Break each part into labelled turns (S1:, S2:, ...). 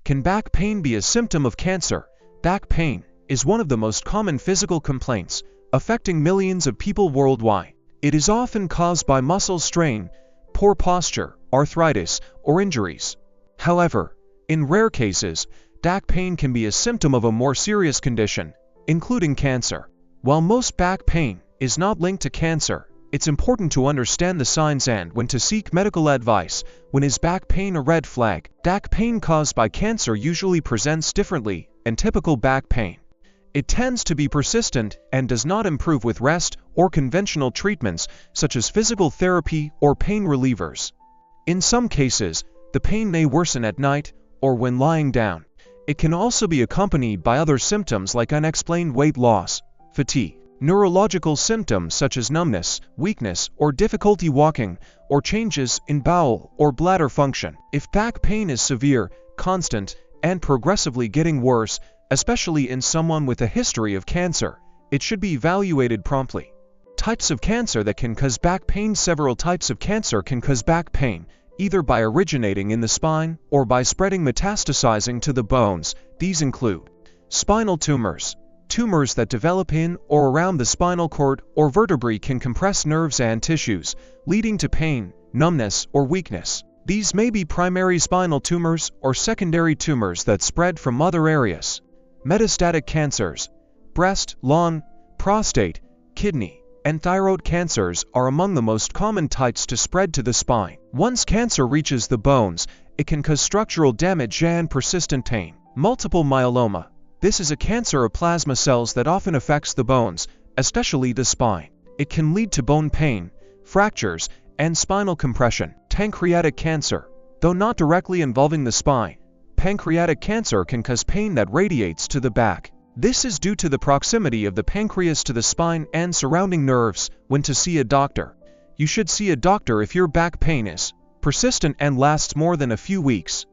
S1: Can back pain be a symptom of cancer? Back pain is one of the most common physical complaints affecting millions of people worldwide. It is often caused by muscle strain, poor posture, arthritis, or injuries. However, in rare cases, back pain can be a symptom of a more serious condition, including cancer. While most back pain is not linked to cancer, it's important to understand the signs and when to seek medical advice. When is back pain a red flag? Back pain caused by cancer usually presents differently than typical back pain. It tends to be persistent and does not improve with rest or conventional treatments such as physical therapy or pain relievers. In some cases, the pain may worsen at night or when lying down. It can also be accompanied by other symptoms like unexplained weight loss, fatigue, neurological symptoms such as numbness, weakness, or difficulty walking, or changes in bowel or bladder function. If back pain is severe, constant, and progressively getting worse, especially in someone with a history of cancer, it should be evaluated promptly. Types of cancer that can cause back pain. Several types of cancer can cause back pain, either by originating in the spine or by spreading metastasizing to the bones. These include spinal tumors. Tumors that develop in or around the spinal cord or vertebrae can compress nerves and tissues, leading to pain, numbness, or weakness. These may be primary spinal tumors or secondary tumors that spread from other areas. Metastatic cancers. Breast, lung, prostate, kidney, and thyroid cancers are among the most common types to spread to the spine. Once cancer reaches the bones, it can cause structural damage and persistent pain. Multiple myeloma. This is a cancer of plasma cells that often affects the bones, especially the spine. It can lead to bone pain, fractures, and spinal compression. Pancreatic cancer. Though not directly involving the spine, pancreatic cancer can cause pain that radiates to the back. This is due to the proximity of the pancreas to the spine and surrounding nerves. When to see a doctor. You should see a doctor if your back pain is persistent and lasts more than a few weeks,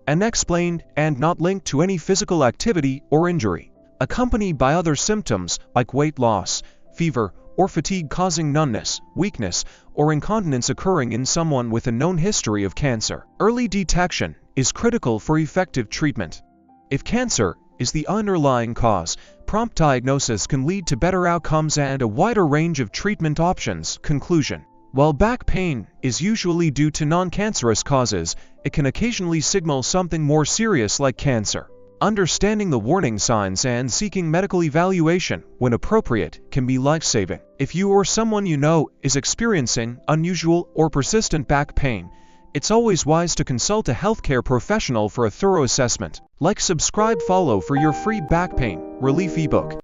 S1: unexplained and not linked to any physical activity or injury, accompanied by other symptoms like weight loss, fever, or fatigue causing numbness, weakness, or incontinence occurring in someone with a known history of cancer. Early detection is critical for effective treatment. If cancer is the underlying cause, prompt diagnosis can lead to better outcomes and a wider range of treatment options. Conclusion. While back pain is usually due to non-cancerous causes, it can occasionally signal something more serious like cancer. Understanding the warning signs and seeking medical evaluation when appropriate can be life-saving. If you or someone you know is experiencing unusual or persistent back pain, it's always wise to consult a healthcare professional for a thorough assessment. Like, subscribe, follow for your free back pain relief ebook.